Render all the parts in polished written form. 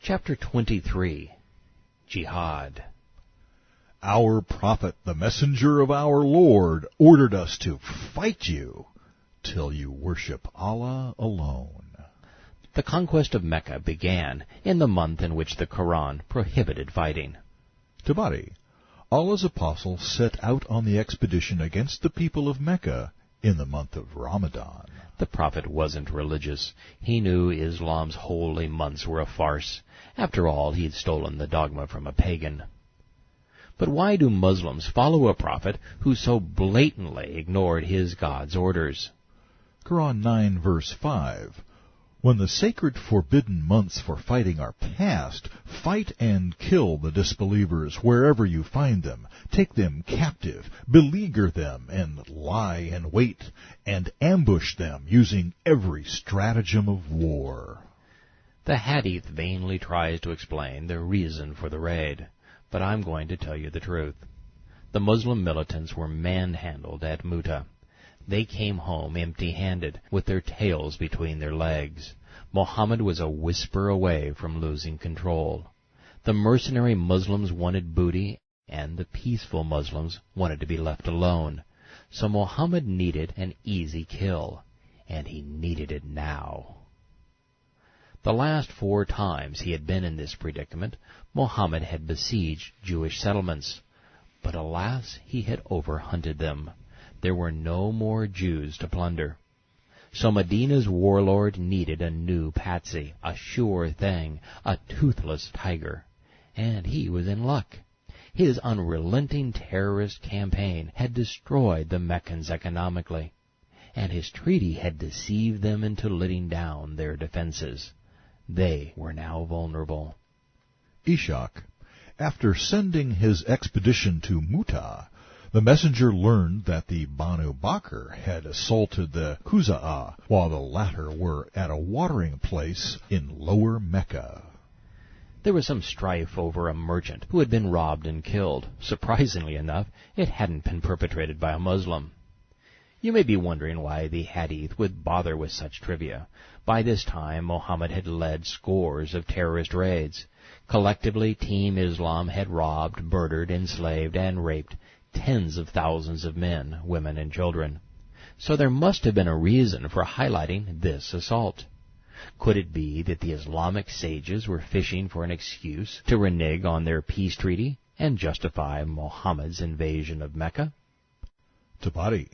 Chapter 23. Jihad. Our prophet, the messenger of our Lord, ordered us to fight you till you worship Allah alone. The conquest of Mecca began in the month in which the Quran prohibited fighting. Tabari, Allah's apostle set out on the expedition against the people of Mecca in the month of Ramadan. The prophet wasn't religious. He knew Islam's holy months were a farce. After all, he had stolen the dogma from a pagan. But why do Muslims follow a prophet who so blatantly ignored his God's orders? Quran 9 verse 5. When the sacred forbidden months for fighting are past, fight and kill the disbelievers wherever you find them. Take them captive, beleaguer them, and lie in wait, and ambush them using every stratagem of war. The hadith vainly tries to explain the reason for the raid, but I'm going to tell you the truth. The Muslim militants were manhandled at Mu'tah. They came home empty-handed, with their tails between their legs. Mohammad was a whisper away from losing control. The mercenary Muslims wanted booty, and the peaceful Muslims wanted to be left alone. So Mohammad needed an easy kill, and he needed it now. The last 4 times he had been in this predicament, Mohammad had besieged Jewish settlements. But alas, he had overhunted them. There were no more Jews to plunder. So Medina's warlord needed a new patsy, a sure thing, a toothless tiger. And he was in luck. His unrelenting terrorist campaign had destroyed the Meccans economically, and his treaty had deceived them into letting down their defenses. They were now vulnerable. Ishaq, after sending his expedition to Mu'tah, the messenger learned that the Bana Bakr had assaulted the Khuzaah, while the latter were at a watering place in lower Mecca. There was some strife over a merchant who had been robbed and killed. Surprisingly enough, it hadn't been perpetrated by a Muslim. You may be wondering why the hadith would bother with such trivia. By this time, Mohammed had led scores of terrorist raids. Collectively, Team Islam had robbed, murdered, enslaved, and raped tens of thousands of men, women, and children. So there must have been a reason for highlighting this assault. Could it be that the Islamic sages were fishing for an excuse to renege on their peace treaty and justify Muhammad's invasion of Mecca? Tabari,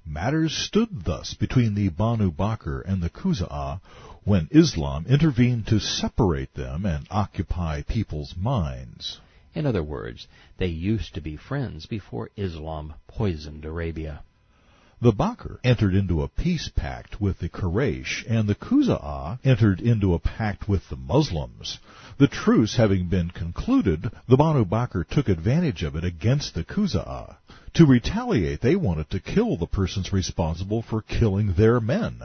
matters stood thus between the Bana Bakr and the Khuzaah when Islam intervened to separate them and occupy people's minds. In other words, they used to be friends before Islam poisoned Arabia. The Bakr entered into a peace pact with the Quraysh, and the Khuzaah entered into a pact with the Muslims. The truce having been concluded, the Bana Bakr took advantage of it against the Khuzaah. To retaliate, they wanted to kill the persons responsible for killing their men.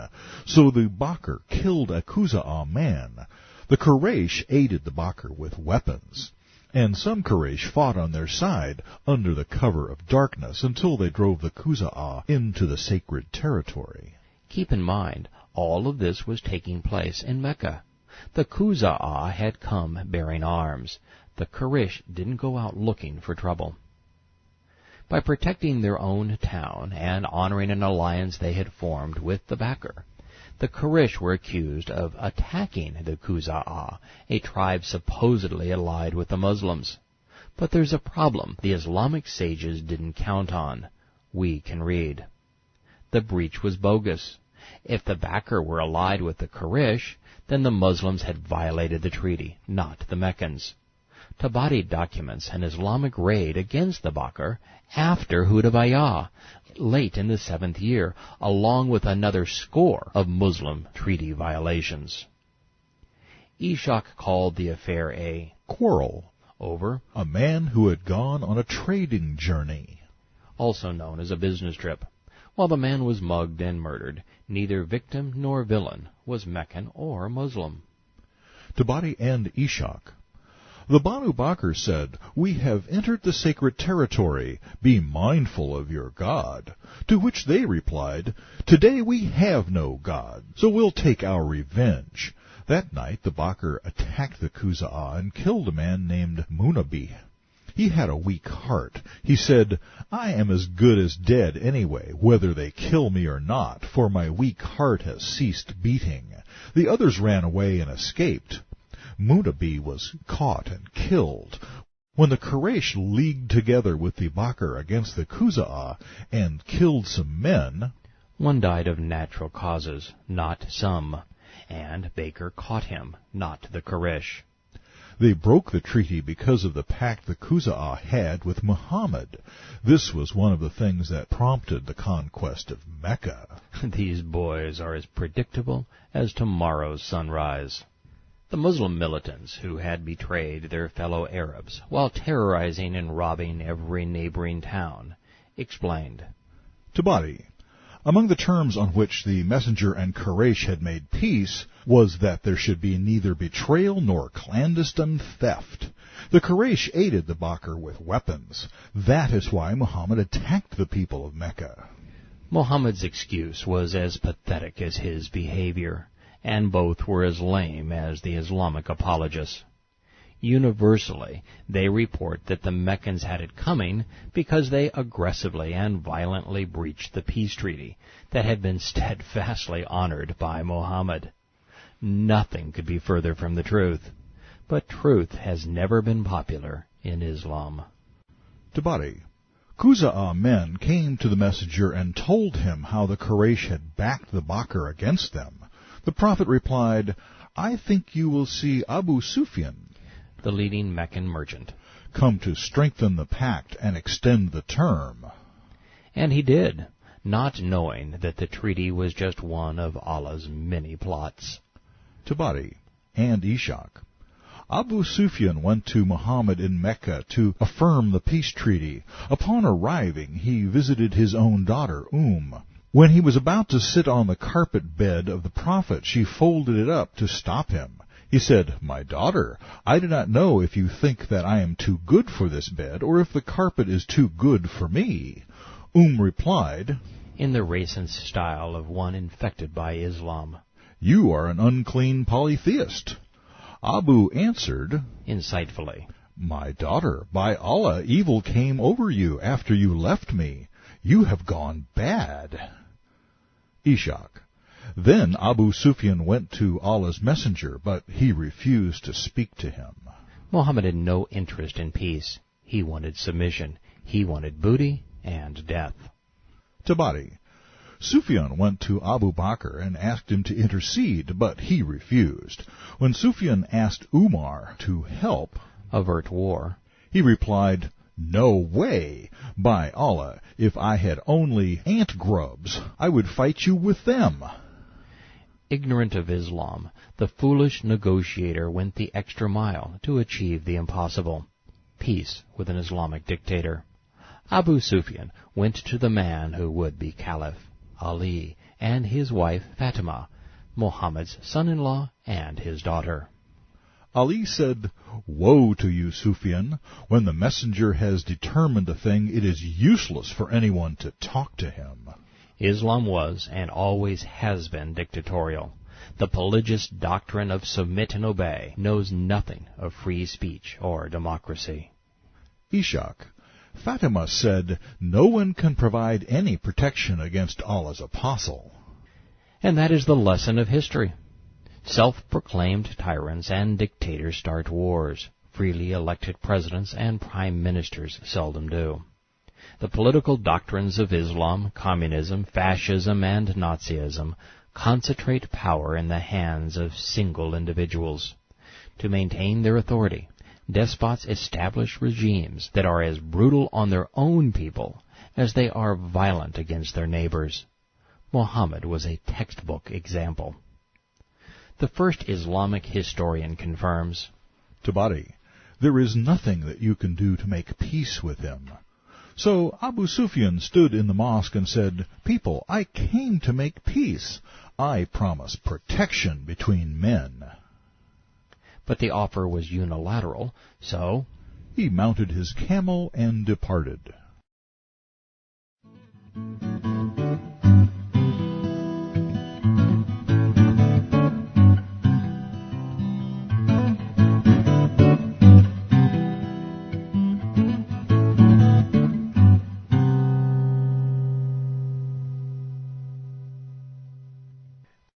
So the Bakr killed a Khuzaah man. The Quraysh aided the Bakr with weapons, and some Quraysh fought on their side under the cover of darkness until they drove the Khuzaah into the sacred territory. Keep in mind, all of this was taking place in Mecca. The Khuzaah had come bearing arms. The Quraysh didn't go out looking for trouble. By protecting their own town and honoring an alliance they had formed with the Bakr, the Quraysh were accused of attacking the Khuzaah, a tribe supposedly allied with the Muslims. But there's a problem the Islamic sages didn't count on. We can read. The breach was bogus. If the Bakr were allied with the Quraysh, then the Muslims had violated the treaty, not the Meccans. Tabari documents an Islamic raid against the Bakr after Hudaybiyah, late in the 7th year, along with another score of Muslim treaty violations. Ishaq called the affair a quarrel over a man who had gone on a trading journey, also known as a business trip. While the man was mugged and murdered, neither victim nor villain was Meccan or Muslim. Tabari and Ishaq. The Bana Bakr said, "We have entered the sacred territory. Be mindful of your God." To which they replied, "Today we have no God, so we'll take our revenge." That night the Bakr attacked the Khuzaah and killed a man named Munabi. He had a weak heart. He said, "I am as good as dead anyway, whether they kill me or not, for my weak heart has ceased beating." The others ran away and escaped. Munabi was caught and killed. When the Quraysh leagued together with the Bakr against the Khuzaah and killed some men, one died of natural causes, not some, and Bakr caught him, not the Quraysh. They broke the treaty because of the pact the Khuzaah had with Muhammad. This was one of the things that prompted the conquest of Mecca. These boys are as predictable as tomorrow's sunrise. The Muslim militants who had betrayed their fellow Arabs while terrorizing and robbing every neighboring town explained. Tabari. Among the terms on which the messenger and Quraysh had made peace was that there should be neither betrayal nor clandestine theft. The Quraysh aided the Bakr with weapons. That is why Muhammad attacked the people of Mecca. Muhammad's excuse was as pathetic as his behavior, and both were as lame as the Islamic apologists. Universally, they report that the Meccans had it coming because they aggressively and violently breached the peace treaty that had been steadfastly honored by Muhammad. Nothing could be further from the truth, but truth has never been popular in Islam. Tabari. Khuzaah men came to the messenger and told him how the Quraysh had backed the Bakr against them. The Prophet replied, "I think you will see Abu Sufyan, the leading Meccan merchant, come to strengthen the pact and extend the term." And he did, not knowing that the treaty was just one of Allah's many plots. Tabari and Ishaq. Abu Sufyan went to Muhammad in Mecca to affirm the peace treaty. Upon arriving, he visited his own daughter, When he was about to sit on the carpet bed of the Prophet, she folded it up to stop him. He said, "My daughter, I do not know if you think that I am too good for this bed, or if the carpet is too good for me." Replied, in the racist style of one infected by Islam, "You are an unclean polytheist." Abu answered, insightfully, "My daughter, by Allah, evil came over you after you left me. You have gone bad." Ishaq. Then Abu Sufyan went to Allah's messenger, but he refused to speak to him. Muhammad had no interest in peace. He wanted submission. He wanted booty and death. Tabari. Sufyan went to Abu Bakr and asked him to intercede, but he refused. When Sufyan asked Umar to help avert war, he replied, "No way! By Allah, if I had only ant grubs, I would fight you with them." Ignorant of Islam, the foolish negotiator went the extra mile to achieve the impossible, peace with an Islamic dictator. Abu Sufyan went to the man who would be caliph, Ali, and his wife Fatima, Muhammad's son-in-law and his daughter. Ali said, "Woe to you, Sufyan! When the messenger has determined a thing, it is useless for anyone to talk to him." Islam was and always has been dictatorial. The religious doctrine of submit and obey knows nothing of free speech or democracy. Ishaq. Fatima said, "No one can provide any protection against Allah's apostle." And that is the lesson of history. Self-proclaimed tyrants and dictators start wars. Freely elected presidents and prime ministers seldom do. The political doctrines of Islam, communism, fascism, and Nazism concentrate power in the hands of single individuals. To maintain their authority, despots establish regimes that are as brutal on their own people as they are violent against their neighbors. Muhammad was a textbook example. The first Islamic historian confirms, Tabari, there is nothing that you can do to make peace with him. So Abu Sufyan stood in the mosque and said, "People, I came to make peace. I promise protection between men." But the offer was unilateral, so he mounted his camel and departed.